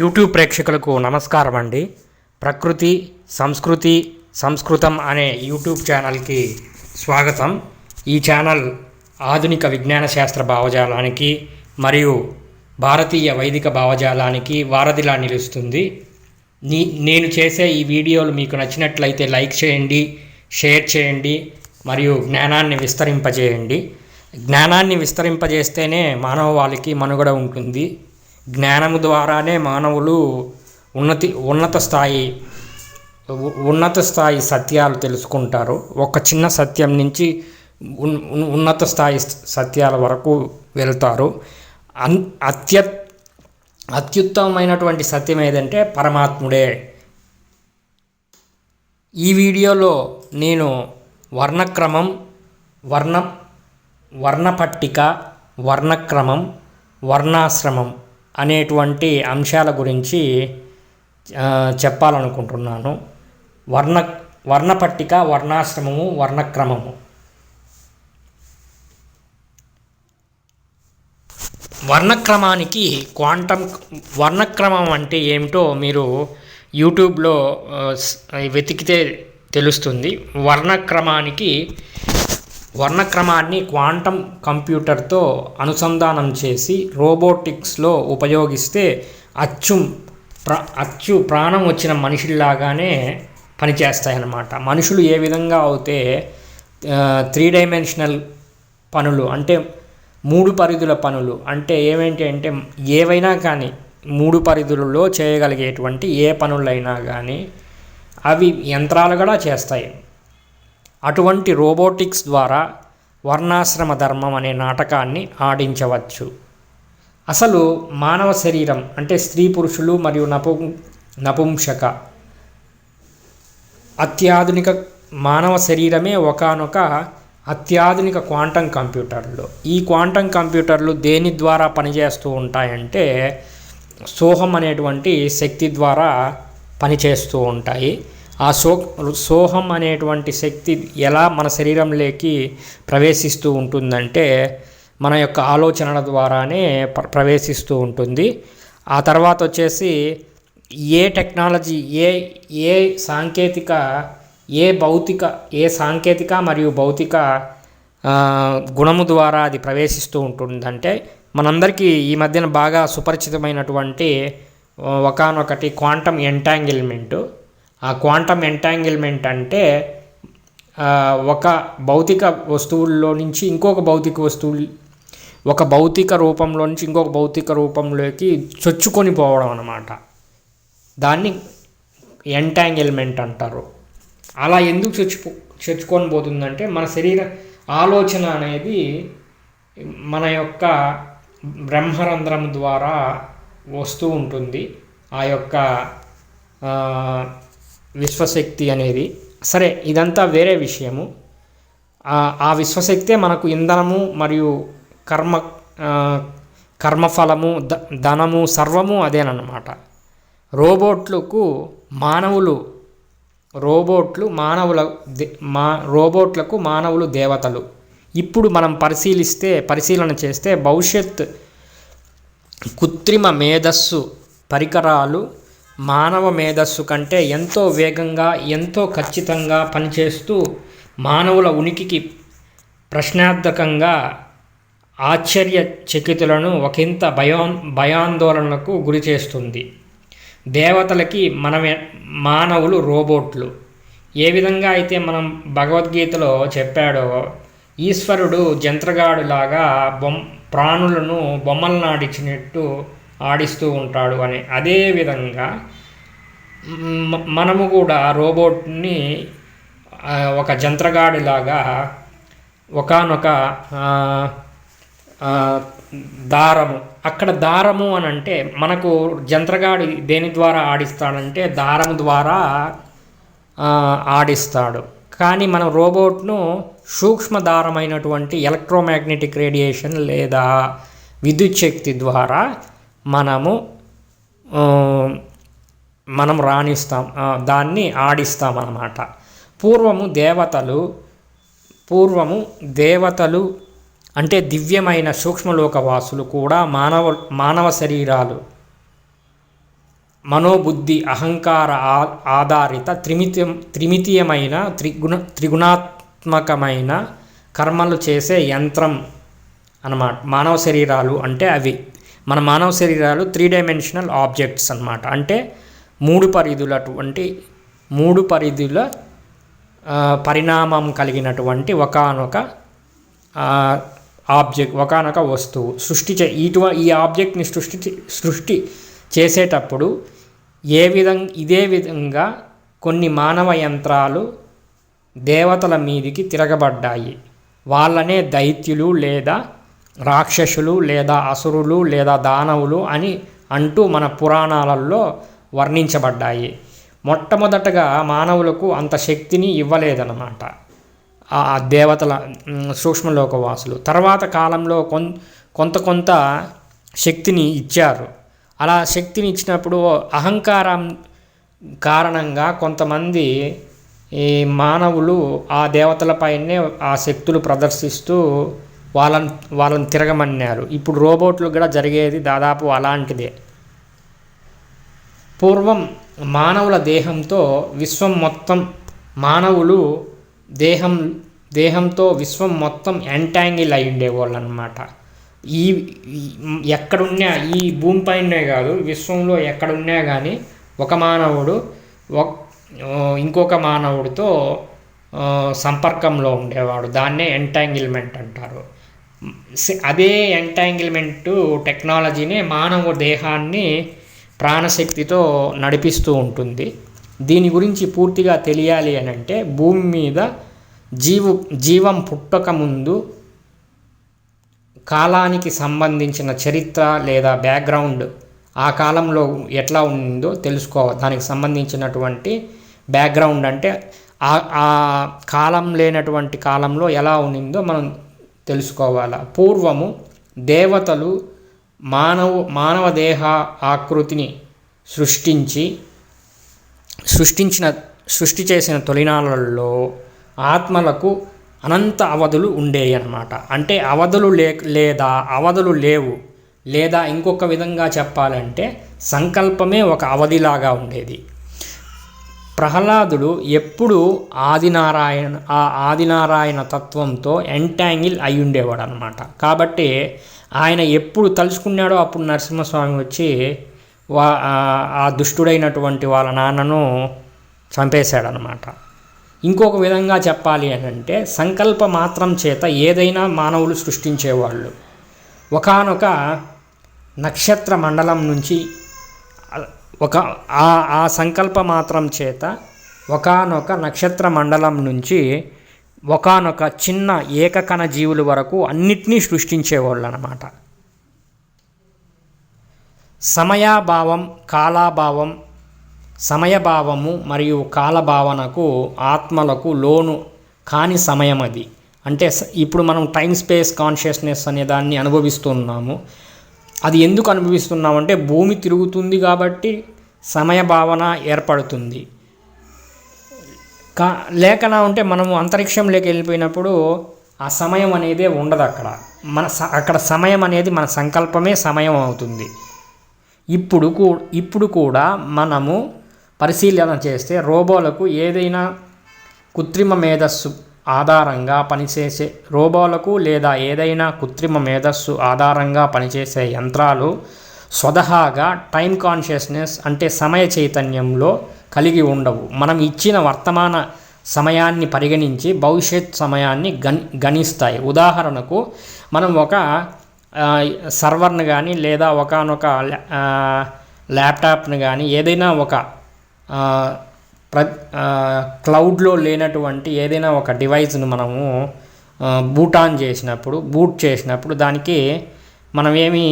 YouTube ప్రేక్షకులకు నమస్కారం అండి. ప్రకృతి సంస్కృతి సంస్కృతం అనే యూట్యూబ్ ఛానల్కి స్వాగతం. ఈ ఛానల్ ఆధునిక విజ్ఞాన శాస్త్ర భావజాలానికి మరియు భారతీయ వైదిక భావజాలానికి వారధిలా నిలుస్తుంది. నేను చేసే ఈ వీడియోలు మీకు నచ్చినట్లయితే లైక్ చేయండి, షేర్ చేయండి మరియు జ్ఞానాన్ని విస్తరింపజేయండి. జ్ఞానాన్ని విస్తరింపజేస్తేనే మానవాళికి మనుగడ ఉంటుంది. జ్ఞానము ద్వారానే మానవులు ఉన్నత స్థాయి సత్యాలు తెలుసుకుంటారు. ఒక చిన్న సత్యం నుంచి ఉన్నత స్థాయి సత్యాల వరకు వెళ్తారు. అత్యుత్తమమైనటువంటి సత్యం ఏదంటే పరమాత్ముడే. ఈ వీడియోలో నేను వర్ణక్రమం, వర్ణపట్టిక, వర్ణక్రమం, వర్ణాశ్రమం అనేటువంటి అంశాల గురించి చెప్పాలనుకుంటున్నాను. వర్ణపట్టిక, వర్ణాశ్రమము, వర్ణక్రమము. వర్ణక్రమానికి వర్ణక్రమం అంటే ఏమిటో మీరు యూట్యూబ్లో వెతికితే తెలుస్తుంది. వర్ణక్రమాన్ని క్వాంటం కంప్యూటర్తో అనుసంధానం చేసి రోబోటిక్స్లో ఉపయోగిస్తే అచ్చు ప్రాణం వచ్చిన మనిషిలాగానే పనిచేస్తాయన్నమాట. మనుషులు ఏ విధంగా అయితే 3 డైమెన్షనల్ పనులు అంటే 3 పరిధుల పనులు అంటే ఏమేంటి అంటే ఏవైనా కానీ 3 పరిధులలో చేయగలిగేటువంటి ఏ పనులైనా కానీ అవి యంత్రాలు కూడా చేస్తాయి. అటువంటి రోబోటిక్స్ ద్వారా వర్ణాశ్రమ ధర్మం అనే నాటకాన్ని ఆడించవచ్చు. అసలు మానవ శరీరం అంటే స్త్రీ పురుషులు మరియు నపుంసక అత్యాధునిక మానవ శరీరమే ఒకానొక అత్యాధునిక క్వాంటం కంప్యూటర్లు. ఈ క్వాంటం కంప్యూటర్లు దేని ద్వారా పనిచేస్తూ ఉంటాయంటే సోహం అనేటువంటి శక్తి ద్వారా పనిచేస్తూ ఉంటాయి. ఆ సోహం అనేటువంటి శక్తి ఎలా మన శరీరంలోకి ప్రవేశిస్తూ ఉంటుందంటే మన యొక్క ఆలోచనల ద్వారానే ప్రవేశిస్తూ ఉంటుంది. ఆ తర్వాత వచ్చేసి ఏ టెక్నాలజీ ఏ సాంకేతిక మరియు భౌతిక గుణము ద్వారా అది ప్రవేశిస్తూ ఉంటుందంటే మనందరికీ ఈ మధ్యన బాగా సుపరిచితమైనటువంటి ఒకానొకటి క్వాంటం ఎంటాంగిల్మెంటు. ఆ క్వాంటం ఎంటాంగిల్మెంట్ అంటే ఒక భౌతిక వస్తువుల్లో నుంచి ఒక భౌతిక రూపంలో నుంచి ఇంకొక భౌతిక రూపంలోకి చొచ్చుకొని పోవడం అన్నమాట. దాన్ని ఎంటాంగిల్మెంట్ అంటారు. అలా ఎందుకు చొచ్చుకొని పోతుందంటే మన శరీర ఆలోచన అనేది మన యొక్క బ్రహ్మరంధ్రం ద్వారా వస్తూ ఉంటుంది. ఆ యొక్క విశ్వశక్తి అనేది సరే, ఇదంతా వేరే విషయము. ఆ విశ్వశక్తే మనకు ఇంధనము మరియు కర్మఫలము, ధనము సర్వము అదేనన్నమాట. రోబోట్లకు మానవులు దేవతలు. ఇప్పుడు మనం పరిశీలన చేస్తే భవిష్యత్ కృత్రిమ మేధస్సు పరికరాలు మానవ మేధస్సు కంటే ఎంతో వేగంగా ఎంతో ఖచ్చితంగా పనిచేస్తూ మానవుల ఉనికికి ప్రశ్నార్థకంగా ఆశ్చర్యచకితులను ఒకంత భయాందోళనకు గురి చేస్తుంది. దేవతలకి మానవులు రోబోట్లు. ఏ విధంగా అయితే మనం భగవద్గీతలో చెప్పాడో ఈశ్వరుడు జంత్రగాడులాగా ప్రాణులను బొమ్మలనాడించినట్టు ఆడిస్తూ ఉంటాడు అని. అదేవిధంగా మనము కూడా రోబోట్ని ఒక జంత్రగాడిలాగా ఒకానొక దారము అక్కడ దారము అని అంటే మనకు జంత్రగాడి దేని ద్వారా ఆడిస్తాడంటే దారము ద్వారా ఆడిస్తాడు. కానీ మనం రోబోట్ను సూక్ష్మధారమైనటువంటి ఎలక్ట్రోమాగ్నెటిక్ రేడియేషన్ లేదా విద్యుత్ శక్తి ద్వారా మనం రాణిస్తాం, దాన్ని ఆడిస్తాం అన్నమాట. పూర్వము దేవతలు అంటే దివ్యమైన సూక్ష్మలోకవాసులు కూడా మానవ శరీరాలు మనోబుద్ధి అహంకార ఆధారిత త్రిమితీయమైన త్రిగుణాత్మకమైన కర్మలు చేసే యంత్రం అన్నమాట. మానవ శరీరాలు అంటే అవి మన మానవ శరీరాలు 3 డైమెన్షనల్ ఆబ్జెక్ట్స్ అన్నమాట. అంటే 3 పరిధుల పరిణామం కలిగినటువంటి ఒకానొక ఆబ్జెక్ట్, ఒకానొక వస్తువు. ఈ ఆబ్జెక్ట్ని సృష్టి చేసేటప్పుడు ఇదే విధంగా కొన్ని మానవ యంత్రాలు దేవతల మీదికి తిరగబడ్డాయి. వాళ్ళనే దైత్యులు లేదా రాక్షసులు లేదా అసురులు లేదా దానవులు అని అంటూ మన పురాణాలలో వర్ణించబడ్డాయి. మొట్టమొదటగా మానవులకు అంత శక్తిని ఇవ్వలేదన్నమాట ఆ దేవతల సూక్ష్మలోకవాసులు. తర్వాత కాలంలో కొంత శక్తిని ఇచ్చారు. అలా శక్తిని ఇచ్చినప్పుడు అహంకారం కారణంగా కొంతమంది ఈ మానవులు ఆ దేవతలపైనే ఆ శక్తులు ప్రదర్శిస్తూ వాళ్ళని తిరగమన్నారు. ఇప్పుడు రోబోట్లు కూడా జరిగేది దాదాపు అలాంటిదే. పూర్వం మానవుల దేహంతో విశ్వం మొత్తం మానవులు దేహంతో విశ్వం మొత్తం ఎంటాంగిల్ అయి ఉండేవాళ్ళు అన్నమాట. ఎక్కడున్నా ఈ భూమిపైనే కాదు, విశ్వంలో ఎక్కడున్నా కానీ ఒక మానవుడు ఇంకొక మానవుడితో సంపర్కంలో ఉండేవాడు. దాన్నే ఎంటాంగిల్మెంట్ అంటారు. అదే ఎంటాంగిల్మెంట్ టెక్నాలజీనే మానవ దేహాన్ని ప్రాణశక్తితో నడిపిస్తూ ఉంటుంది. దీని గురించి పూర్తిగా తెలియాలి అని అంటే భూమి మీద జీవం పుట్టక ముందు కాలానికి సంబంధించిన చరిత్ర లేదా బ్యాక్గ్రౌండ్ ఆ కాలంలో ఎట్లా ఉందో తెలుసుకోవాలి. దానికి సంబంధించినటువంటి బ్యాక్గ్రౌండ్ అంటే ఆ కాలం లేనటువంటి కాలంలో ఎలా ఉండిందో మనం తెలుసుకోవాలి. పూర్వము దేవతలు మానవ దేహ ఆకృతిని సృష్టి చేసిన తొలినాళ్ళల్లో ఆత్మలకు అనంత అవధులు ఉండేవి అన్నమాట. అంటే అవధులు లేదా అవధులు లేవు, లేదా ఇంకొక విధంగా చెప్పాలంటే సంకల్పమే ఒక అవధిలాగా ఉండేది. ప్రహ్లాదుడు ఎప్పుడు ఆదినారాయణ తత్వంతో ఎంటాంగిల్ అయి ఉండేవాడు అనమాట. కాబట్టి ఆయన ఎప్పుడు తలుచుకున్నాడో అప్పుడు నరసింహస్వామి వచ్చి ఆ దుష్టుడైనటువంటి వాళ్ళ నాన్నను చంపేశాడనమాట. ఇంకొక విధంగా చెప్పాలి అని అంటే సంకల్ప మాత్రం చేత ఏదైనా మానవులు సృష్టించేవాళ్ళు. ఒకానొక నక్షత్ర మండలం నుంచి ఆ సంకల్ప మాత్రం చేత ఒకానొక నక్షత్ర మండలం నుంచి ఒకానొక చిన్న ఏకకణ జీవుల వరకు అన్నిటినీ సృష్టించేవాళ్ళు అన్నమాట. సమయాభావం, కాలాభావం, సమయభావము మరియు కాలభావనకు ఆత్మలకు లోను కాని సమయం అది. అంటే ఇప్పుడు మనం టైం స్పేస్ కాన్షియస్నెస్ అనే దాన్ని అనుభవిస్తున్నాము. అది ఎందుకు అనుభవిస్తున్నామంటే భూమి తిరుగుతుంది కాబట్టి సమయ భావన ఏర్పడుతుంది. లేకనా ఉంటే మనము అంతరిక్షంలోకి వెళ్ళిపోయినప్పుడు ఆ సమయం అనేది ఉండదు. అక్కడ సమయం అనేది మన సంకల్పమే సమయం అవుతుంది. ఇప్పుడు కూడా మనము పరిశీలన చేస్తే రోబోలకు ఏదైనా కృత్రిమ మేధస్సు ఆధారంగా పనిచేసే రోబోలకు లేదా ఏదైనా కృత్రిమ మేధస్సు ఆధారంగా పనిచేసే యంత్రాలు స్వతహాగా టైం కాన్షియస్నెస్ అంటే సమయ చైతన్యంలో కలిగి ఉండవు. మనం ఇచ్చిన వర్తమాన సమయాన్ని పరిగణించి భవిష్యత్ సమయాన్ని గణిస్తాయి. ఉదాహరణకు మనం ఒక సర్వర్ని కానీ లేదా ఒకనొక ల్యాప్టాప్ని కానీ ఏదైనా ఒక క్లౌడ్లో లేనటువంటి ఏదైనా ఒక డివైస్ను మనము బూట్ చేసినప్పుడు దానికి మనం ఏమి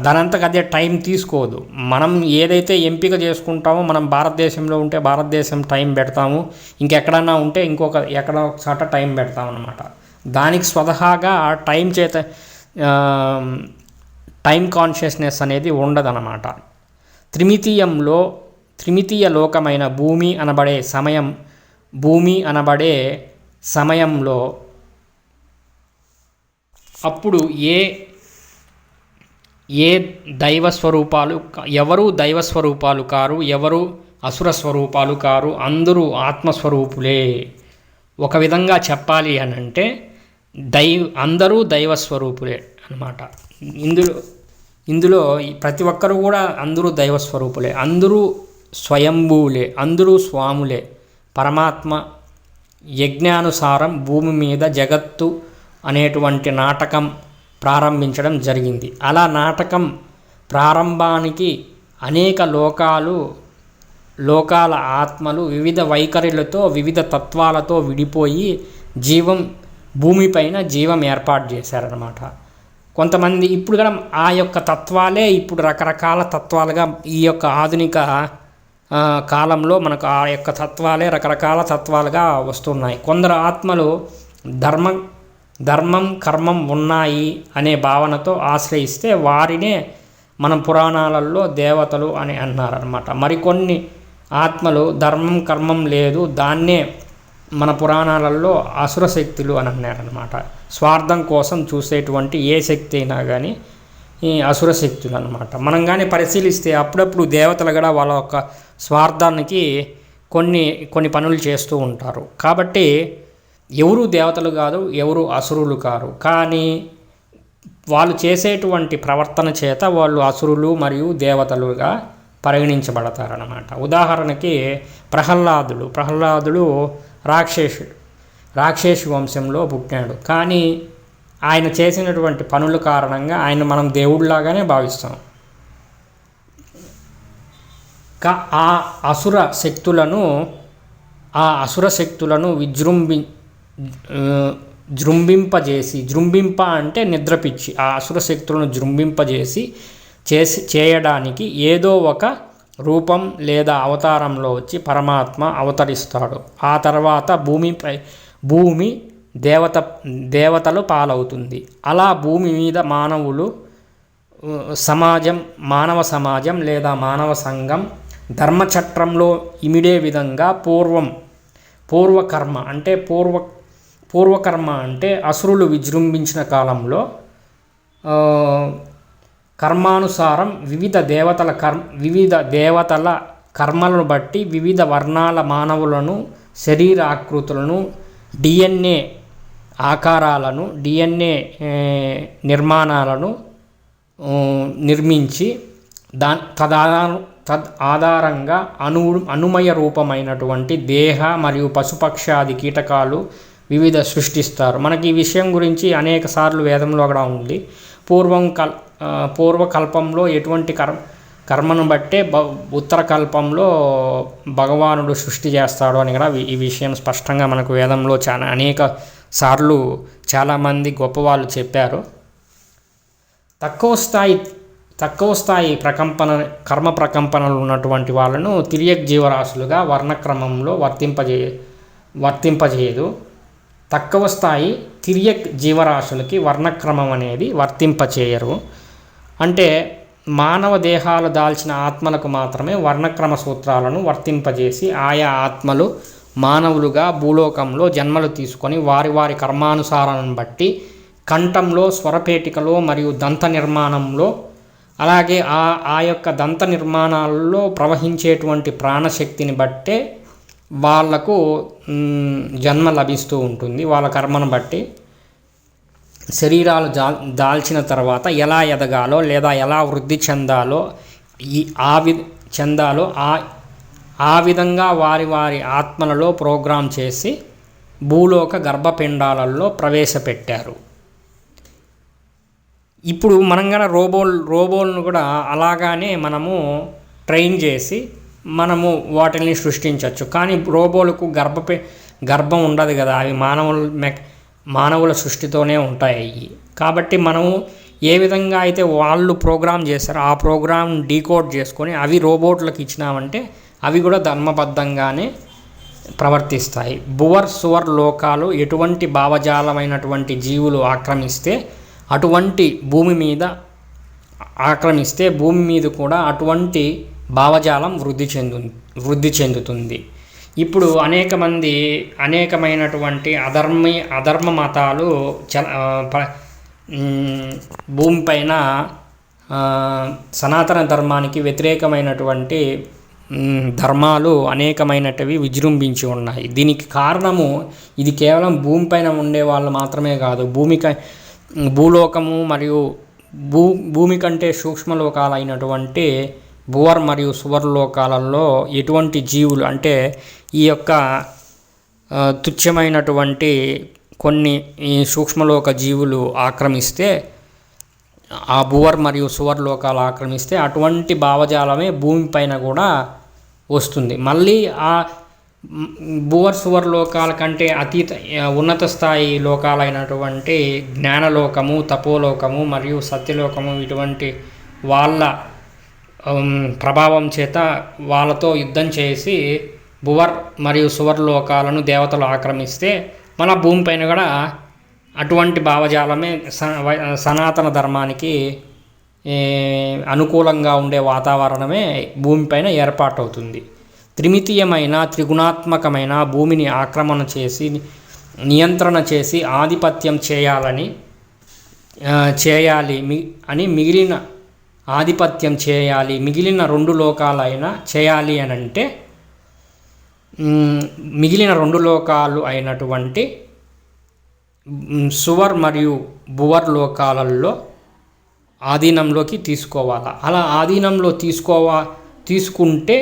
దానంతకు అదే టైం తీసుకోదు. మనం ఏదైతే ఎంపిక చేసుకుంటామో, మనం భారతదేశంలో ఉంటే భారతదేశం టైం పెడతాము, ఇంకెక్కడన్నా ఉంటే ఎక్కడో ఒక చోట టైం పెడతాం అన్నమాట. దానికి స్వతహాగా టైం చేత టైం కాన్షియస్నెస్ అనేది ఉండదన్నమాట. త్రిమితీయ లోకమైన భూమి అనబడే సమయంలో అప్పుడు ఏ దైవ స్వరూపాలు ఎవరు దైవ స్వరూపాలు కారు, ఎవరు అసుర స్వరూపాలు కారు, అందరూ ఆత్మస్వరూపులే. ఒక విధంగా చెప్పాలి అని అంటే అందరూ దైవ స్వరూపులే అన్నమాట. ఇందులో ప్రతి ఒక్కరు కూడా అందరూ దైవ స్వరూపులే, అందరూ స్వయంభూలే, అందరూ స్వాములే. పరమాత్మ యజ్ఞానుసారం భూమి మీద జగత్తు అనేటువంటి నాటకం ప్రారంభించడం జరిగింది. అలా నాటకం ప్రారంభానికి అనేక లోకాల ఆత్మలు వివిధ వైఖరులతో వివిధ తత్వాలతో విడిపోయి భూమిపైన జీవం ఏర్పాటు చేశారనమాట. కొంతమంది ఇప్పుడు కూడా ఆ యొక్క తత్వాలే ఇప్పుడు రకరకాల తత్వాలుగా ఈ యొక్క ఆధునిక కాలంలో మనకు ఆ యొక్క తత్వాలే రకరకాల తత్వాలుగా వస్తున్నాయి. కొందరు ఆత్మలు ధర్మం కర్మం ఉన్నాయి అనే భావనతో ఆశ్రయిస్తే వారినే మనం పురాణాలలో దేవతలు అని అన్నారనమాట. మరికొన్ని ఆత్మలు ధర్మం కర్మం లేదు, దాన్నే మన పురాణాలలో అసుర శక్తులు అని అన్నారనమాట. స్వార్థం కోసం చూసేటువంటి ఏ శక్తి అయినా కానీ ఈ అసుర శక్తులు అనమాట. మనం కానీ పరిశీలిస్తే అప్పుడప్పుడు దేవతలు కూడా వాళ్ళ యొక్క స్వార్థానికి కొన్ని పనులు చేస్తూ ఉంటారు. కాబట్టి ఎవరు దేవతలు కాదు, ఎవరు అసురులు కారు. కానీ వాళ్ళు చేసేటువంటి ప్రవర్తన చేత వాళ్ళు అసురులు మరియు దేవతలుగా పరిగణించబడతారన్నమాట. ఉదాహరణకి ప్రహ్లాదుడు రాక్షసు వంశంలో పుట్టాడు. కానీ ఆయన చేసినటువంటి పనుల కారణంగా ఆయన మనం దేవుడిలాగానే భావిస్తాం. ఆ అసుర శక్తులను జృంభింప అంటే నిద్రపిచ్చి ఆ అసుర శక్తులను జృంభింపజేసి చేయడానికి ఏదో ఒక రూపం లేదా అవతారంలో వచ్చి పరమాత్మ అవతరిస్తాడు. ఆ తర్వాత భూమి దేవతలు పాలవుతుంది. అలా భూమి మీద మానవ సమాజం లేదా మానవ సంఘం ధర్మచట్రంలో ఇమిడే విధంగా పూర్వకర్మ అంటే అసురులు విజృంభించిన కాలంలో కర్మానుసారం వివిధ దేవతల కర్మలను బట్టి వివిధ వర్ణాల మానవులను, శరీర ఆకృతులను, DNA ఆకారాలను, DNA నిర్మాణాలను నిర్మించి ఆధారంగా అనుమయ రూపమైనటువంటి దేహ మరియు పశుపక్షాది కీటకాలు వివిధ సృష్టిస్తారు. మనకి ఈ విషయం గురించి అనేక సార్లు వేదంలో కూడా ఉంది. పూర్వకల్పంలో ఎటువంటి కర్మను బట్టే ఉత్తర కల్పంలో భగవానుడు సృష్టి చేస్తాడు అని కూడా ఈ విషయం స్పష్టంగా మనకు వేదంలో అనేక సార్లు చాలామంది గొప్పవాళ్ళు చెప్పారు. తక్కువ స్థాయి కర్మ ప్రకంపనలు ఉన్నటువంటి వాళ్ళను తిర్యక్ జీవరాశులుగా వర్ణక్రమంలో వర్తింపజేయదు. తక్కువ స్థాయి తిర్యక్ జీవరాశులకి వర్ణక్రమం అనేది వర్తింపచేయరు. అంటే మానవ దేహాలు దాల్చిన ఆత్మలకు మాత్రమే వర్ణక్రమ సూత్రాలను వర్తింపజేసి ఆయా ఆత్మలు మానవులుగా భూలోకంలో జన్మలు తీసుకొని వారి కర్మానుసారాలను బట్టి కంఠంలో, స్వరపేటికలో మరియు దంత నిర్మాణంలో, అలాగే ఆ యొక్క దంత నిర్మాణాలలో ప్రవహించేటువంటి ప్రాణశక్తిని బట్టే వాళ్లకు జన్మ లభిస్తూ ఉంటుంది. వాళ్ళ కర్మను బట్టి శరీరాలు దాల్చిన తర్వాత ఎలా ఎదగాలో లేదా ఎలా వృద్ధి చెందాలో ఆ విధంగా వారి ఆత్మలలో ప్రోగ్రాం చేసి భూలోక గర్భపిండాలలో ప్రవేశపెట్టారు. ఇప్పుడు మనం కూడా రోబోలను కూడా అలాగానే మనము ట్రైన్ చేసి మనము వాటిని సృష్టించవచ్చు. కానీ రోబోలకు గర్భం ఉండదు కదా, అవి మానవుల సృష్టితోనే ఉంటాయి. కాబట్టి మనము ఏ విధంగా అయితే వాళ్ళు ప్రోగ్రామ్ చేస్తారో ఆ ప్రోగ్రామ్ డీకోడ్ చేసుకొని అవి రోబోట్లకు ఇచ్చినామంటే అవి కూడా ధర్మబద్ధంగానే ప్రవర్తిస్తాయి. సువర్ లోకాలు ఎటువంటి భావజాలమైనటువంటి జీవులు ఆక్రమిస్తే భూమి మీద కూడా అటువంటి భావజాలం వృద్ధి చెందుతుంది. ఇప్పుడు అనేకమైనటువంటి అధర్మ మతాలు భూమిపైన సనాతన ధర్మానికి వ్యతిరేకమైనటువంటి ధర్మాలు అనేకమైనటివి విజృంభించి ఉన్నాయి. దీనికి కారణము ఇది కేవలం భూమిపైన ఉండే వాళ్ళు మాత్రమే కాదు, భూలోకము మరియు భూమి కంటే సూక్ష్మలోకాలైనటువంటి భువర్ మరియు సువర్ లోకాలలో ఎటువంటి జీవులు అంటే ఈ యొక్క తుచ్చమైనటువంటి కొన్ని ఈ సూక్ష్మలోక జీవులు ఆక్రమిస్తే, ఆ భువర్ మరియు సువర్ లోకాలు ఆక్రమిస్తే అటువంటి భావజాలమే భూమిపైన కూడా వస్తుంది. మళ్ళీ ఆ భువర్ సువర్ లోకాల కంటే ఉన్నత స్థాయి లోకాలైనటువంటి జ్ఞానలోకము, తపోలోకము మరియు సత్యలోకము ఇటువంటి వాళ్ళ ప్రభావం చేత వాళ్ళతో యుద్ధం చేసి భువర్ మరియు సువర్ లోకాలను దేవతలు ఆక్రమిస్తే మన భూమిపైన కూడా అటువంటి భావజాలమే సనాతన ధర్మానికి అనుకూలంగా ఉండే వాతావరణమే భూమిపైన ఏర్పాటవుతుంది. త్రిమితీయమైన త్రిగుణాత్మకమైన భూమిని ఆక్రమణ చేసి నియంత్రణ చేసి ఆధిపత్యం చేయాలి అని ఆధిపత్యం చేయాలి మిగిలిన రెండు లోకాలైనా చేయాలి అని అంటే మిగిలిన రెండు లోకాలు అయినటువంటి సువర్ మరియు భువర్ లోకాలలో ఆధీనంలోకి తీసుకోవాలి. అలా ఆధీనంలో తీసుకుంటే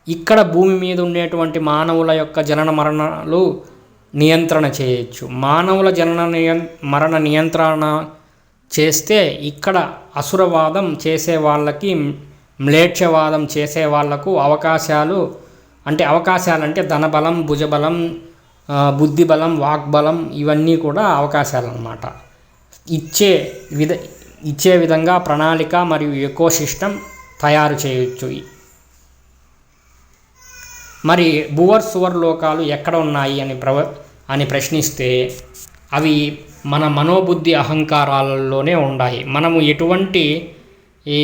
ఇక్కడ భూమి మీద ఉండేటువంటి మానవుల యొక్క జనన మరణాలు నియంత్రణ చేయొచ్చు. మానవుల మరణ నియంత్రణ చేస్తే ఇక్కడ అసురవాదం చేసే వాళ్ళకి, మ్లేచ్ఛవాదం చేసే వాళ్లకు అవకాశాలంటే ధనబలం, భుజబలం, బుద్ధిబలం, వాగ్బలం ఇవన్నీ కూడా అవకాశాలు అన్నమాట. ఇచ్చే విధంగా ప్రణాళిక మరియు ఎకోసిస్టమ్ తయారు చేయొచ్చు. మరి భువర్ సువర్ లోకాలు ఎక్కడ ఉన్నాయి అని ప్రశ్నిస్తే అవి మన మనోబుద్ధి అహంకారాలలోనే ఉన్నాయి. మనము ఎటువంటి ఈ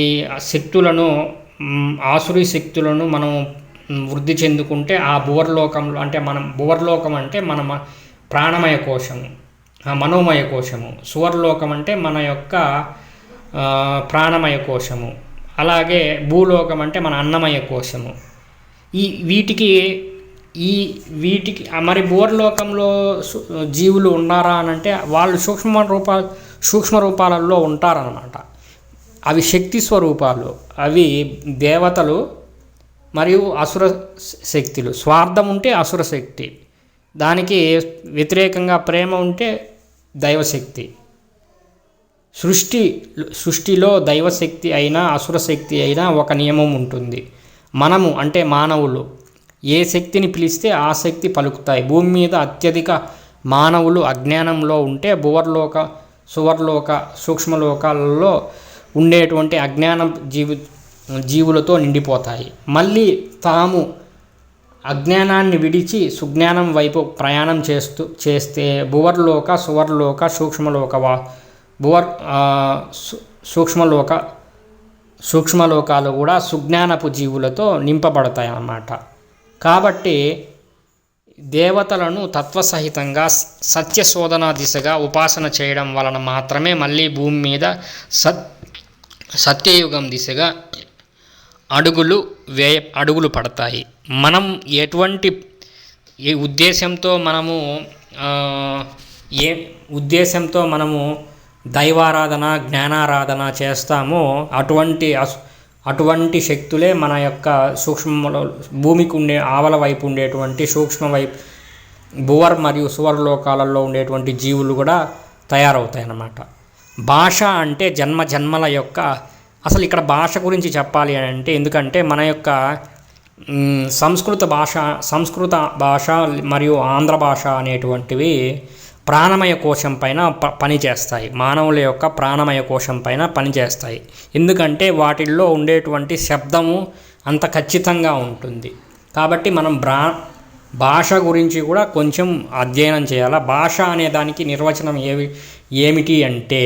శక్తులను, ఆసురీ శక్తులను మనం వృద్ధి చెందుకుంటే ఆ భువర్లోకంలో అంటే భువర్లోకం అంటే మన ప్రాణమయ కోశము, మనోమయ కోశము. సువర్లోకం అంటే మన యొక్క ప్రాణమయ కోశము. అలాగే భూలోకం అంటే మన అన్నమయ కోశము. వీటికి మరి భువర్లోకంలో జీవులు ఉన్నారా అని అంటే వాళ్ళు సూక్ష్మ రూపాలలో ఉంటారన్నమాట. అవి శక్తి స్వరూపాలు, అవి దేవతలు మరియు అసుర శక్తులు. స్వార్థం ఉంటే అసుర శక్తి, దానికి వ్యతిరేకంగా ప్రేమ ఉంటే దైవశక్తి. సృష్టిలో దైవశక్తి అయినా అసుర శక్తి అయినా ఒక నియమం ఉంటుంది. మనము అంటే మానవులు ఏ శక్తిని పిలిస్తే ఆ శక్తి పలుకుతాయి. భూమి మీద అత్యధిక మానవులు అజ్ఞానంలో ఉంటే భువర్లోక, సువర్లోక, సూక్ష్మలోకాలలో ఉండేటువంటి అజ్ఞానం జీవులతో నిండిపోతాయి. మళ్ళీ తాము అజ్ఞానాన్ని విడిచి సుజ్ఞానం వైపు ప్రయాణం చేస్తే భువర్లోక, సువర్లోక, సూక్ష్మలోకాలు కూడా సుజ్ఞానపు జీవులతో నింపబడతాయి అన్నమాట. కాబట్టి దేవతలను తత్వసహితంగా సత్యశోధన దిశగా ఉపాసన చేయడం వలన మాత్రమే మళ్ళీ భూమి మీద సత్యయుగం దిశగా అడుగులు పడతాయి. మనం ఎటువంటి ఉద్దేశంతో మనము దైవారాధన, జ్ఞానారాధన చేస్తామో అటువంటి శక్తులే మన యొక్క భూమికి ఉండే ఆవల వైపు ఉండేటువంటి సూక్ష్మ వైపు భువర్ మరియు సువర్ లోకాలలో ఉండేటువంటి జీవులు కూడా తయారవుతాయి అన్నమాట. భాష అంటే జన్మల యొక్క అసలు ఇక్కడ భాష గురించి చెప్పాలి అని అంటే, ఎందుకంటే మన యొక్క సంస్కృత భాష మరియు ఆంధ్ర భాష అనేటువంటివి ప్రాణమయ కోశం పైన పనిచేస్తాయి. మానవుల యొక్క ప్రాణమయ కోశం పైన పనిచేస్తాయి. ఎందుకంటే వాటిల్లో ఉండేటువంటి శబ్దము అంత ఖచ్చితంగా ఉంటుంది. కాబట్టి మనం భాష గురించి కూడా కొంచెం అధ్యయనం చేయాలి. భాష అనే దానికి నిర్వచనం ఏమిటి అంటే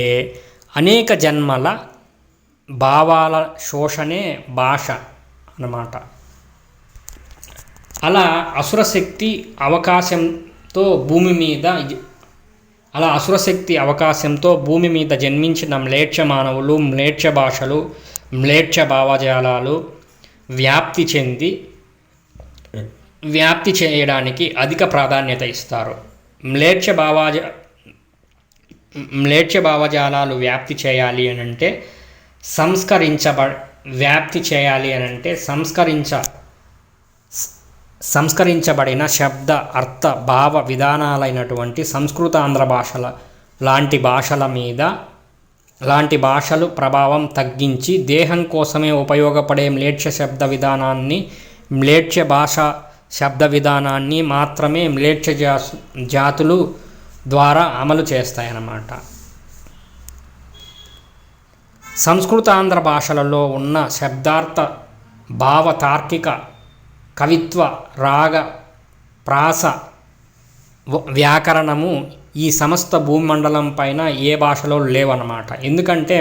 అనేక జన్మల భావాల శోషణే భాష అన్నమాట. అలా అసురశక్తి అవకాశంతో భూమి మీద అలా అసురశక్తి అవకాశంతో భూమి మీద జన్మించిన మ్లేచ్ఛ మానవులు, మ్లేచ్ఛ భాషలు, మ్లేచ్ఛ భావజాలాలు వ్యాప్తి చేయడానికి అధిక ప్రాధాన్యత ఇస్తారు. మ్లేచ్ఛ భావజాలాలు వ్యాప్తి చేయాలి అని అంటే సంస్కరించబడిన శబ్ద అర్థ భావ విధానాలైనటువంటి సంస్కృతాంధ్ర భాషల లాంటి భాషలు ప్రభావం తగ్గించి దేహం కోసమే ఉపయోగపడే మ్లేచ్ఛ భాష శబ్ద విధానాన్ని మాత్రమే మ్లేచ్ఛ జాతులు ద్వారా అమలు చేస్తాయన్నమాట. సంస్కృతాంధ్ర భాషలలో ఉన్న శబ్దార్థ భావ తార్కిక కవిత్వ రాగ ప్రాస వ్యాకరణము ఈ సమస్త భూమండలం పైన ఏ భాషలో లేవన్నమాట. ఎందుకంటే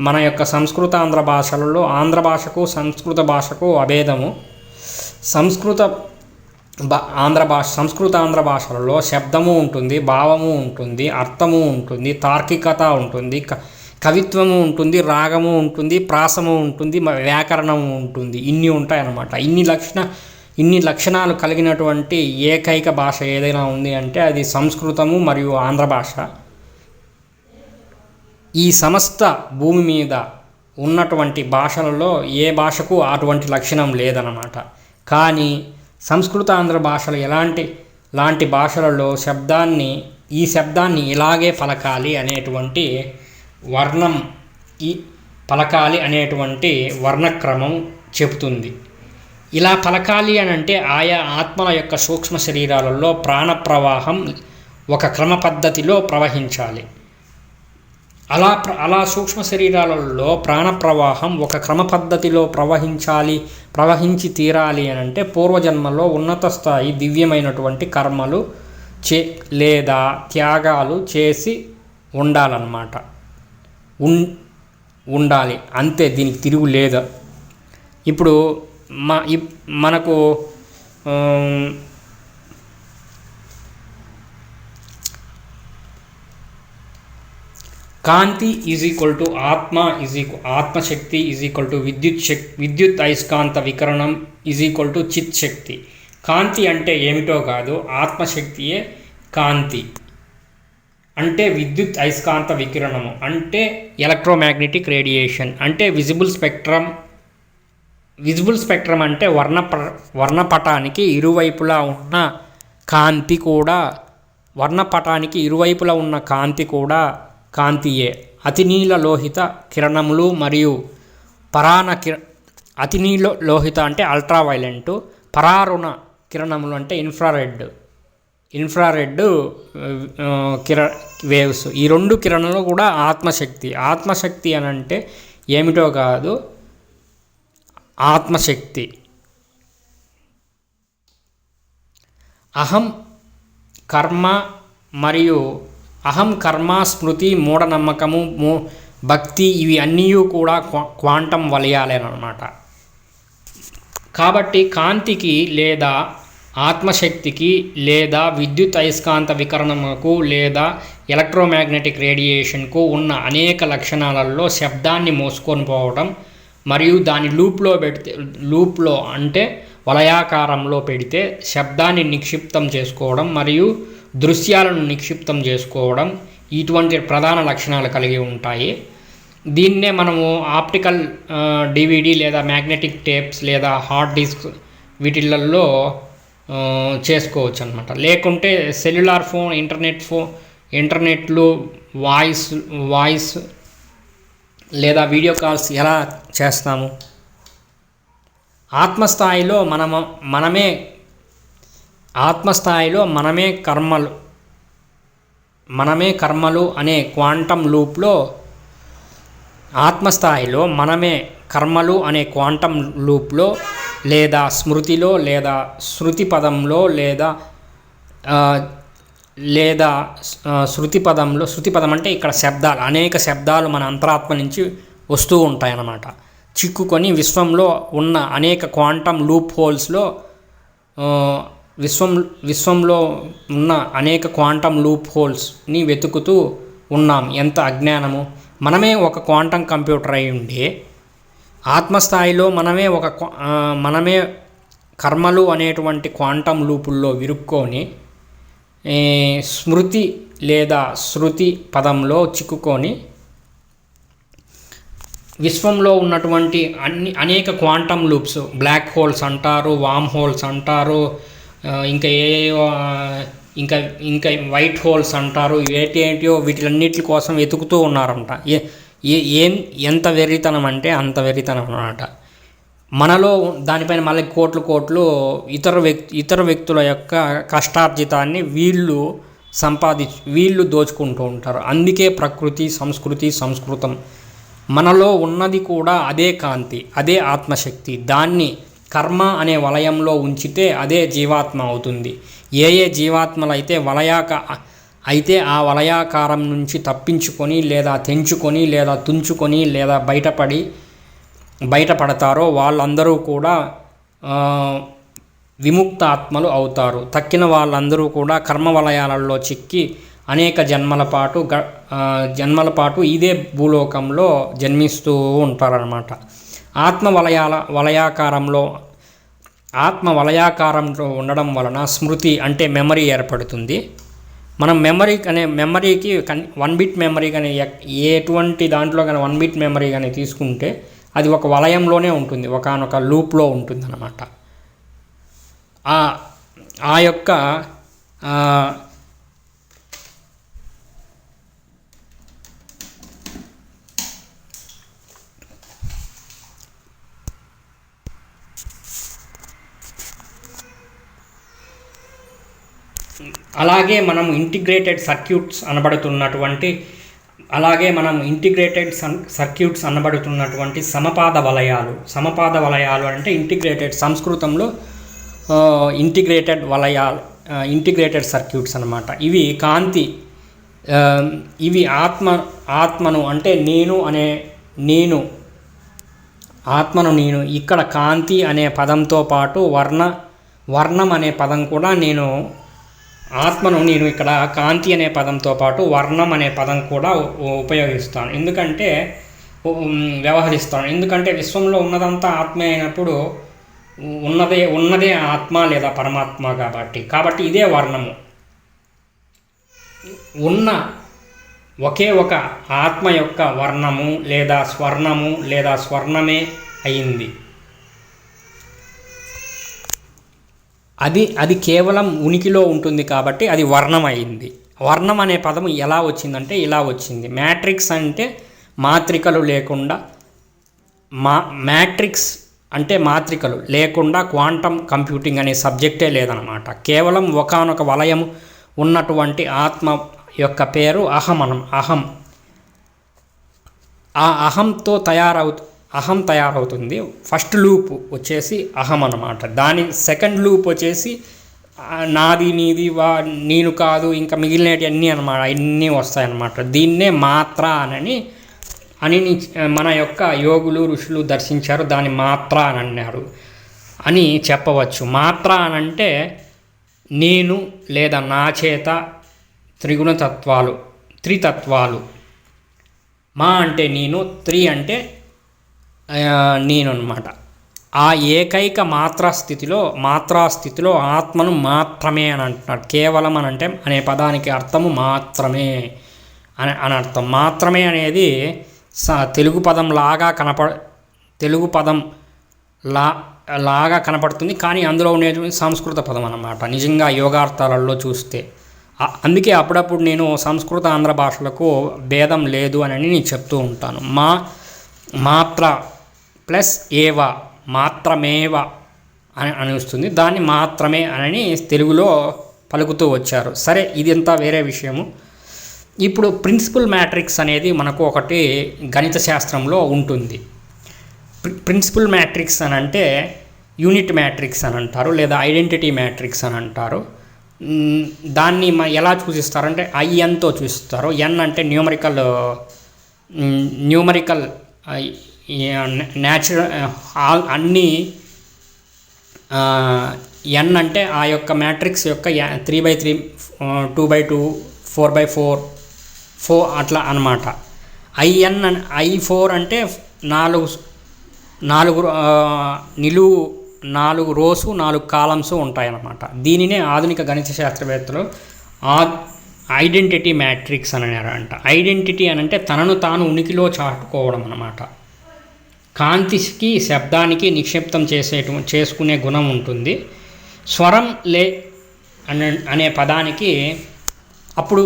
మన యొక్క సంస్కృతాంధ్ర భాషలలో ఆంధ్ర భాషకు సంస్కృత భాషకు అభేదము. సంస్కృతాంధ్ర భాషలలో శబ్దము ఉంటుంది, భావము ఉంటుంది, అర్థము ఉంటుంది, తార్కికత ఉంటుంది, కవిత్వము ఉంటుంది, రాగము ఉంటుంది, ప్రాసము ఉంటుంది, వ్యాకరణము ఉంటుంది. ఇన్ని ఉంటాయన్నమాట. ఇన్ని లక్షణాలు కలిగినటువంటి ఏకైక భాష ఏదైనా ఉంది అంటే అది సంస్కృతము మరియు ఆంధ్ర భాష. ఈ సమస్త భూమి మీద ఉన్నటువంటి భాషలలో ఏ భాషకు అటువంటి లక్షణం లేదన్నమాట. కానీ సంస్కృతాంధ్ర భాషలు లాంటి భాషలలో ఈ శబ్దాన్ని ఇలాగే పలకాలి అనేటువంటి వర్ణక్రమం చెబుతుంది. ఇలా పలకాలి అని అంటే ఆయా ఆత్మల యొక్క సూక్ష్మ శరీరాలలో ప్రాణ ప్రవాహం ఒక క్రమ పద్ధతిలో ప్రవహించాలి. అలా సూక్ష్మ శరీరాలలో ప్రాణ ప్రవాహం ఒక క్రమ పద్ధతిలో ప్రవహించి తీరాలి అని అంటే పూర్వజన్మలో ఉన్నత స్థాయి దివ్యమైనటువంటి కర్మలు లేదా త్యాగాలు చేసి ఉండాలన్నమాట. ఉండాలి అంతే, దీనికి తిరుగు లేదు. ఇప్పుడు మనకు కాంతి ఈజ్ ఈక్వల్ టు ఆత్మశక్తి ఈజ్ ఈక్వల్ టు విద్యుత్ అయస్కాంత వికరణం ఈజ్ ఈక్వల్ టు చిత్ శక్తి. కాంతి అంటే ఏమిటో కాదు, ఆత్మశక్తియే కాంతి. అంటే విద్యుత్ అయస్కాంత వికిరణము అంటే ఎలక్ట్రోమాగ్నెటిక్ రేడియేషన్. అంటే విజిబుల్ స్పెక్ట్రమ్ అంటే వర్ణపటానికి ఇరువైపులా ఉన్న కాంతి కూడా కాంతియే. అతినీల లోహిత కిరణములు మరియు అతినీల లోహిత అంటే అల్ట్రావైలెంట్, పరారుణ కిరణములు అంటే ఇన్ఫ్రారెడ్ వేవ్స్. ఈ రెండు కిరణాలు కూడా ఆత్మశక్తి అని అంటే ఏమిటో కాదు, ఆత్మశక్తి. అహం కర్మ స్మృతి మూఢనమ్మకము భక్తి ఇవి అన్నీ కూడా క్వాంటం వలయాలేనమాట. కాబట్టి కాంతికి లేదా ఆత్మశక్తికి లేదా విద్యుత్ అయస్కాంత వికరణముకు లేదా ఎలక్ట్రోమాగ్నెటిక్ రేడియేషన్కు ఉన్న అనేక లక్షణాలలో శబ్దాన్ని మోసుకొని పోవడం మరియు దాని లూప్లో అంటే వలయాకారంలో పెడితే శబ్దాన్ని నిక్షిప్తం చేసుకోవడం మరియు దృశ్యాలను నిక్షిప్తం చేసుకోవడం ఇటువంటి ప్రధాన లక్షణాలు కలిగి ఉంటాయి. దీన్నే మనము ఆప్టికల్ డివిడి లేదా మ్యాగ్నెటిక్ టేప్స్ లేదా హార్డ్ డిస్క్ వీటిల్లో చేసుకోవచ్చు అన్నమాట. లేకుంటే సెల్యులార్ ఫోన్, ఇంటర్నెట్లు, వాయిస్ లేదా వీడియో కాల్స్ ఎలా చేస్తాము? ఆత్మస్థాయిలో మనమే కర్మలు అనే క్వాంటం లూప్లో లేదా స్మృతిలో లేదా శృతి పదంలో లేదా శృతి పదం అంటే ఇక్కడ అనేక శబ్దాలు మన అంతరాత్మ నుంచి వస్తూ ఉంటాయన్నమాట. చిక్కుకొని విశ్వంలో ఉన్న అనేక క్వాంటం లూప్ హోల్స్లో విశ్వం విశ్వంలో ఉన్న అనేక క్వాంటమ్ లూప్ హోల్స్ని వెతుకుతూ ఉన్నాం. ఎంత అజ్ఞానము! మనమే ఒక క్వాంటమ్ కంప్యూటర్ అయి ఉండి ఆత్మస్థాయిలో మనమే కర్మలు అనేటువంటి క్వాంటమ్ లూపుల్లో విరుక్కొని స్మృతి లేదా శృతి పదంలో చిక్కుకొని విశ్వంలో ఉన్నటువంటి అనేక క్వాంటమ్ లూప్స్, బ్లాక్ హోల్స్ అంటారు, వామ్ హోల్స్ అంటారు, ఇంకా ఇంకా ఇంకా వైట్ హోల్స్ అంటారు, ఏంటియో వీటిలన్నిటి కోసం వెతుకుతూ ఉన్నారంట. ఎంత వెర్రితనం అంటే అంత వెర్రితనం అన్నమాట. మనలో దానిపైన మళ్ళీ కోట్లు ఇతర వ్యక్తుల యొక్క కష్టార్జితాన్ని వీళ్ళు దోచుకుంటూ ఉంటారు. అందుకే ప్రకృతి, సంస్కృతి, సంస్కృతం మనలో ఉన్నది కూడా అదే కాంతి, అదే ఆత్మశక్తి. దాన్ని కర్మ అనే వలయంలో ఉంచితే అదే జీవాత్మ అవుతుంది. ఏ జీవాత్మలు అయితే ఆ వలయాకారం నుంచి తప్పించుకొని లేదా తెంచుకొని లేదా తుంచుకొని లేదా బయటపడతారో వాళ్ళందరూ కూడా విముక్త ఆత్మలు అవుతారు. తక్కిన వాళ్ళందరూ కూడా కర్మ వలయాలలో చిక్కి అనేక జన్మల పాటు ఇదే భూలోకంలో జన్మిస్తూ ఉంటారన్నమాట. ఆత్మ వలయాకారంలో ఉండడం వలన స్మృతి అంటే మెమరీ ఏర్పడుతుంది. మనం మెమరీకి 1 బిట్ మెమరీ కానీ ఎటువంటి దాంట్లో కానీ 1 బిట్ మెమరీ కానీ తీసుకుంటే అది ఒక వలయంలోనే ఉంటుంది, ఒకానొక లూప్లో ఉంటుంది అన్నమాట. ఆ యొక్క అలాగే మనం ఇంటిగ్రేటెడ్ సర్క్యూట్స్ అనబడుతున్నటువంటి సమపాద వలయాలు అంటే ఇంటిగ్రేటెడ్, సంస్కృతంలో ఇంటిగ్రేటెడ్ సర్క్యూట్స్ అన్నమాట. ఇవి కాంతి, ఇవి ఆత్మను అంటే నేను ఇక్కడ కాంతి అనే పదంతో పాటు వర్ణం అనే పదం కూడా ఆత్మను నేను ఇక్కడ కాంతి అనే పదంతో పాటు వర్ణం అనే పదం కూడా ఉపయోగిస్తాను, వ్యవహరిస్తాను. ఎందుకంటే విశ్వంలో ఉన్నదంతా ఆత్మే అయినప్పుడు ఉన్నదే ఆత్మ లేదా పరమాత్మ కాబట్టి ఇదే వర్ణము. ఒకే ఒక ఆత్మ యొక్క వర్ణము లేదా స్వర్ణమే అయింది. అది కేవలం ఉనికిలో ఉంటుంది కాబట్టి అది వర్ణం అయింది. వర్ణం అనే పదం ఎలా వచ్చిందంటే ఇలా వచ్చింది. మ్యాట్రిక్స్ అంటే మాత్రికలు లేకుండా, మ్యాట్రిక్స్ అంటే మాత్రికలు లేకుండా క్వాంటమ్ కంప్యూటింగ్ అనే సబ్జెక్టే లేదనమాట. కేవలం ఒకానొక వలయం ఉన్నటువంటి ఆత్మ యొక్క పేరు అహం. ఆ అహంతో అహం తయారవుతుంది. ఫస్ట్ లూప్ వచ్చేసి అహం అన్నమాట. దాని సెకండ్ లూప్ వచ్చేసి నాది, నీది, నేను కాదు, ఇంకా మిగిలినవి అన్నీ అనమాట, అన్నీ వస్తాయన్నమాట. దీన్నే మాత్ర అని మన యొక్క యోగులు, ఋషులు దర్శించారు. దాన్ని మాత్ర అని అన్నారు అని చెప్పవచ్చు. మాత్ర అనంటే నేను లేదా నా చేత త్రితత్వాలు. మా అంటే నేను, త్రి అంటే నేను అన్నమాట. ఆ ఏకైక మాత్రాస్థితిలో ఆత్మను మాత్రమే అని అంటున్నాడు. కేవలం అని అనే పదానికి అర్థము మాత్రమే అని అర్థం. మాత్రమే అనేది తెలుగు పదం లాగా కనపడుతుంది, కానీ అందులో ఉండేటువంటి సంస్కృత పదం అన్నమాట నిజంగా యోగార్థాలలో చూస్తే. అందుకే అప్పుడప్పుడు నేను సంస్కృత ఆంధ్ర భాషలకు భేదం లేదు అని నేను చెప్తూ ఉంటాను. మాత్ర ప్లస్ ఏవ, మాత్రమేవ అని వస్తుంది. దాన్ని మాత్రమే అని తెలుగులో పలుకుతూ వచ్చారు. సరే, ఇదంతా వేరే విషయము. ఇప్పుడు ప్రిన్సిపల్ మ్యాట్రిక్స్ అనేది మనకు ఒకటి గణిత శాస్త్రంలో ఉంటుంది. ప్రిన్సిపల్ మ్యాట్రిక్స్ అని అంటే యూనిట్ మ్యాట్రిక్స్ అని అంటారు, లేదా ఐడెంటిటీ మ్యాట్రిక్స్ అని అంటారు. దాన్ని ఎలా సూచిస్తారంటే ఐఎన్తో చూస్తారు. ఎన్ అంటే న్యూమరికల్ న్యాచురల్ అన్ని ఎన్ అంటే ఆ యొక్క మ్యాట్రిక్స్ యొక్క 3/3, 2/2, 4/4, 4 అట్లా అనమాట. I4 అంటే 4 నిలువు 4 రోసు 4 కాలమ్స్ ఉంటాయన్నమాట. దీనినే ఆధునిక గణిత శాస్త్రవేత్తలు ఐడెంటిటీ మ్యాట్రిక్స్ అని అన్నారంట. ఐడెంటిటీ అని అంటే తనను తాను ఉనికిలో చాటుకోవడం అన్నమాట. కాంతికి శబ్దానికి నిక్షిప్తం చేసుకునే గుణం ఉంటుంది. స్వరం లే అనే పదానికి అప్పుడు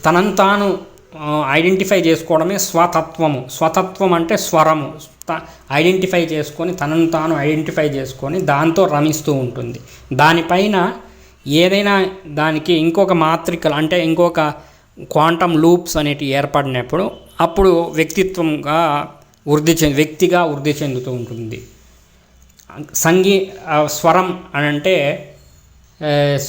తనను తాను ఐడెంటిఫై చేసుకోవడమే స్వతత్వము. స్వతత్వం అంటే స్వరము. ఐడెంటిఫై చేసుకొని తనను తాను ఐడెంటిఫై చేసుకొని దాంతో రమిస్తూ ఉంటుంది. దానిపైన ఏదైనా దానికి ఇంకొక మాత్రికలు అంటే ఇంకొక క్వాంటమ్ లూప్స్ అనేటివి ఏర్పడినప్పుడు అప్పుడు వ్యక్తిగా వృద్ధి చెందుతూ ఉంటుంది. స్వరం అని అంటే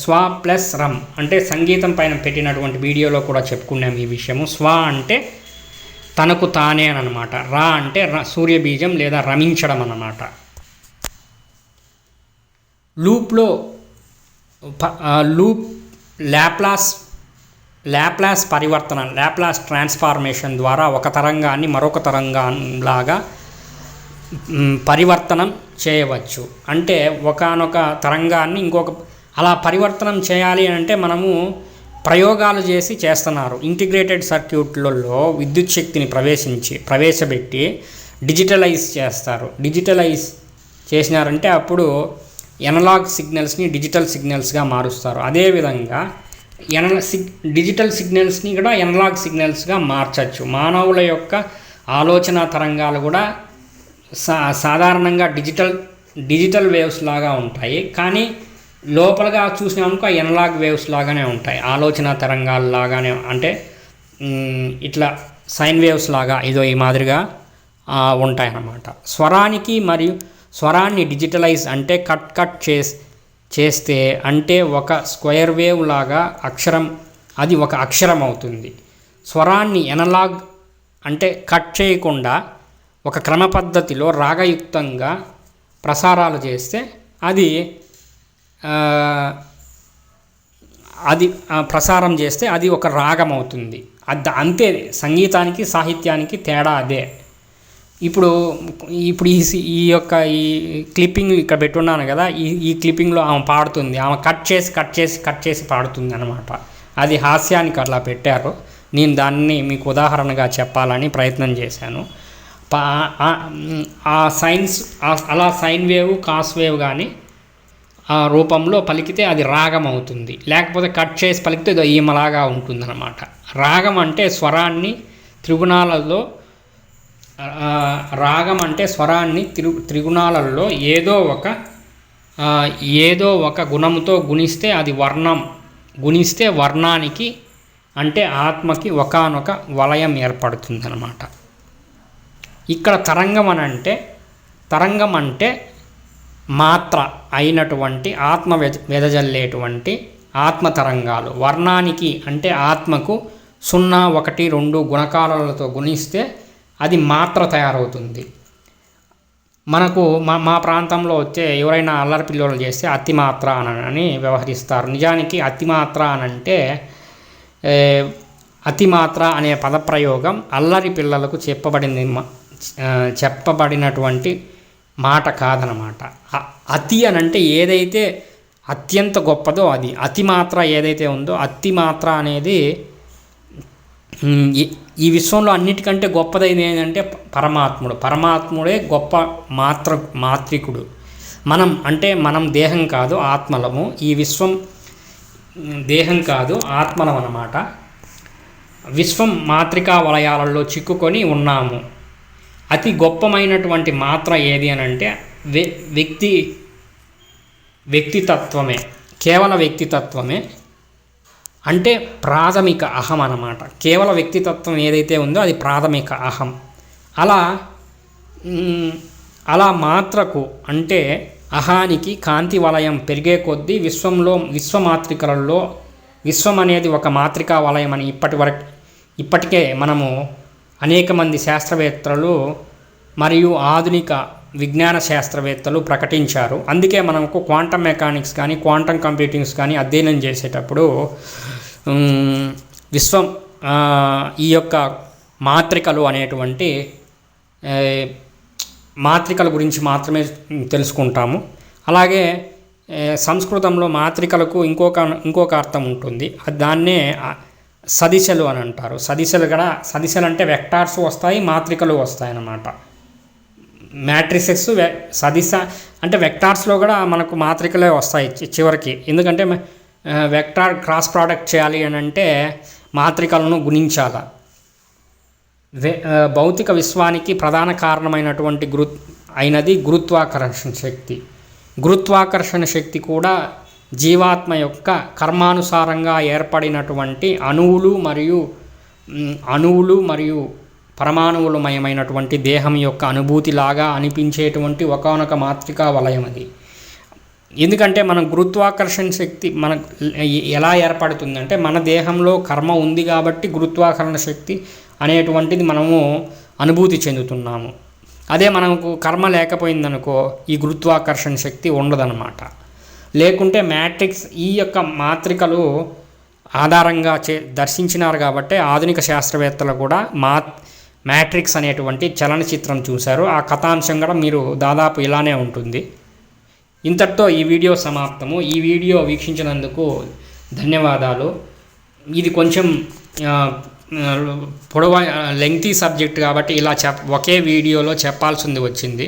స్వ ప్లస్ రం అంటే సంగీతం పైన పెట్టినటువంటి వీడియోలో కూడా చెప్పుకున్నాం ఈ విషయము. స్వ అంటే తనకు తానే అని అనమాట. రా అంటే సూర్యబీజం లేదా రమించడం అన్నమాట. లూప్ లాప్లాస్ పరివర్తన, లాప్లాస్ ట్రాన్స్ఫార్మేషన్ ద్వారా ఒక తరంగాన్ని మరొక తరంగంలాగా పరివర్తనం చేయవచ్చు. అంటే ఒకానొక తరంగాన్ని ఇంకొక అలా పరివర్తనం చేయాలి అంటే మనము ప్రయోగాలు చేస్తున్నారు. ఇంటిగ్రేటెడ్ సర్క్యూట్లలో విద్యుత్ శక్తిని ప్రవేశపెట్టి డిజిటలైజ్ చేస్తారు. డిజిటలైజ్ చేసినారంటే అప్పుడు ఎనలాగ్ సిగ్నల్స్ని డిజిటల్ సిగ్నల్స్గా మారుస్తారు. అదేవిధంగా డిజిటల్ సిగ్నల్స్ని కూడా ఎనలాగ్ సిగ్నల్స్గా మార్చచ్చు. మానవుల యొక్క ఆలోచన తరంగాలు కూడా సాధారణంగా డిజిటల్ వేవ్స్ లాగా ఉంటాయి. కానీ లోపలగా చూసినామనుకో ఎనలాగ్ వేవ్స్ లాగానే ఉంటాయి. ఆలోచన తరంగాలు లాగానే అంటే ఇట్లా సైన్ వేవ్స్ లాగా ఇదో ఈ మాదిరిగా ఉంటాయన్నమాట. స్వరాన్ని డిజిటలైజ్ అంటే కట్ చేస్తే అంటే ఒక స్క్వేర్ వేవ్ లాగా అది ఒక అక్షరం అవుతుంది. స్వరాన్ని ఎనలాగ్ అంటే కట్ చేయకుండా ఒక క్రమ పద్ధతిలో రాగయుక్తంగా ప్రసారాలు చేస్తే అది ప్రసారం చేస్తే అది ఒక రాగం అవుతుంది. అంతే. సంగీతానికి సాహిత్యానికి తేడా అదే. ఇప్పుడు ఈ యొక్క ఈ క్లిప్పింగ్ ఇక్కడ పెట్టున్నాను కదా, ఈ క్లిప్పింగ్లో ఆమె పాడుతుంది. ఆమె కట్ చేసి పాడుతుంది అనమాట. అది హాస్యానికి అట్లా పెట్టారు. నేను దాన్ని మీకు ఉదాహరణగా చెప్పాలని ప్రయత్నం చేశాను. అలా సైన్ వేవ్ కాస్ వేవ్ కానీ ఆ రూపంలో పలికితే అది రాగం అవుతుంది. లేకపోతే కట్ చేసి పలికితే అది ఈమలాగా ఉంటుందన్నమాట. రాగం అంటే స్వరాన్ని త్రిగుణాలలో ఏదో ఒక గుణముతో గుణిస్తే అది గుణిస్తే వర్ణానికి అంటే ఆత్మకి ఒకానొక వలయం ఏర్పడుతుందన్నమాట. ఇక్కడ తరంగం అంటే మాత్ర అయినటువంటి ఆత్మ వెదజల్లేటువంటి ఆత్మ తరంగాలు. వర్ణానికి అంటే ఆత్మకు 0, 1, 2 గుణకారాలతో గుణిస్తే అది మాత్ర తయారవుతుంది. మనకు మా ప్రాంతంలో వచ్చే ఎవరైనా అల్లరి పిల్లలు చేస్తే అతిమాత్ర అని వ్యవహరిస్తారు. నిజానికి అతిమాత్ర అనంటే అతిమాత్ర అనే పదప్రయోగం అల్లరి పిల్లలకు చెప్పబడినటువంటి మాట కాదనమాట. అతి అనంటే ఏదైతే అత్యంత గొప్పదో అది. అతిమాత్ర ఏదైతే ఉందో అతిమాత్ర అనేది ఈ విశ్వంలో అన్నిటికంటే గొప్పదైనది ఏంటంటే పరమాత్ముడే గొప్ప మాత్రికుడు. మనం దేహం కాదు, ఆత్మలము. ఈ విశ్వం దేహం కాదు, ఆత్మలం అన్నమాట. విశ్వం మాత్రికా వలయాలలో చిక్కుకొని ఉన్నాము. అతి గొప్పమైనటువంటి మాత్ర ఏది అని అంటే వ్యక్తితత్వమే, కేవల వ్యక్తితత్వమే. అంటే ప్రాథమిక అహం అన్నమాట. కేవల వ్యక్తితత్వం ఏదైతే ఉందో అది ప్రాథమిక అహం. అలా మాత్రకు అంటే అహానికి కాంతి వలయం పెరిగే కొద్దీ విశ్వమాత్రికలలో విశ్వం అనేది ఒక మాత్రికా వలయం అని ఇప్పటికే మనము అనేక మంది శాస్త్రవేత్తలు మరియు ఆధునిక విజ్ఞాన శాస్త్రవేత్తలు ప్రకటించారు. అందుకే మనకు క్వాంటమ్ మెకానిక్స్ కానీ క్వాంటమ్ కంప్యూటింగ్స్ కానీ అధ్యయనం చేసేటప్పుడు విశ్వం ఈ యొక్క మాత్రికలు అనేటువంటి మాత్రికల గురించి మాత్రమే తెలుసుకుంటాము. అలాగే సంస్కృతంలో మాత్రికలకు ఇంకొక అర్థం ఉంటుంది. దాన్నే సదిశలు అని అంటారు. సదిశలు అంటే వెక్టార్స్ వస్తాయి, మాత్రికలు వస్తాయి అన్నమాట. మ్యాట్రిసెస్ సదిశ అంటే వెక్టార్స్లో కూడా మనకు మాత్రికలే వస్తాయి చివరికి. ఎందుకంటే వెక్టార్ క్రాస్ ప్రోడక్ట్ చేయాలి అని అంటే మాత్రికలను గుణించాల. భౌతిక విశ్వానికి ప్రధాన కారణమైనటువంటి అయినది గురుత్వాకర్షణ శక్తి. గురుత్వాకర్షణ శక్తి కూడా జీవాత్మ యొక్క కర్మానుసారంగా ఏర్పడినటువంటి అణువులు మరియు పరమాణువులమయమైనటువంటి దేహం యొక్క అనుభూతిలాగా అనిపించేటువంటి ఒకానొక మాత్రికా వలయం అది. ఎందుకంటే మనం గురుత్వాకర్షణ శక్తి మనకు ఎలా ఏర్పడుతుందంటే మన దేహంలో కర్మ ఉంది కాబట్టి గురుత్వాకర్షణ శక్తి అనేటువంటిది మనము అనుభూతి చెందుతున్నాము. అదే మనకు కర్మ లేకపోయిందనుకో ఈ గురుత్వాకర్షణ శక్తి ఉండదన్నమాట. లేకుంటే మ్యాట్రిక్స్ ఈ యొక్క మాత్రికలు ఆధారంగా దర్శించినారు కాబట్టి ఆధునిక శాస్త్రవేత్తలు కూడా మ్యాట్రిక్స్ అనేటువంటి చలనచిత్రం చూశారు. ఆ కథాంశం కూడా మీరు దాదాపు ఇలానే ఉంటుంది. ఇంతటితో ఈ వీడియో సమాప్తము. ఈ వీడియో వీక్షించినందుకు ధన్యవాదాలు. ఇది కొంచెం లెంగ్తీ సబ్జెక్ట్ కాబట్టి ఇలా ఒకే వీడియోలో చెప్పాల్సింది వచ్చింది.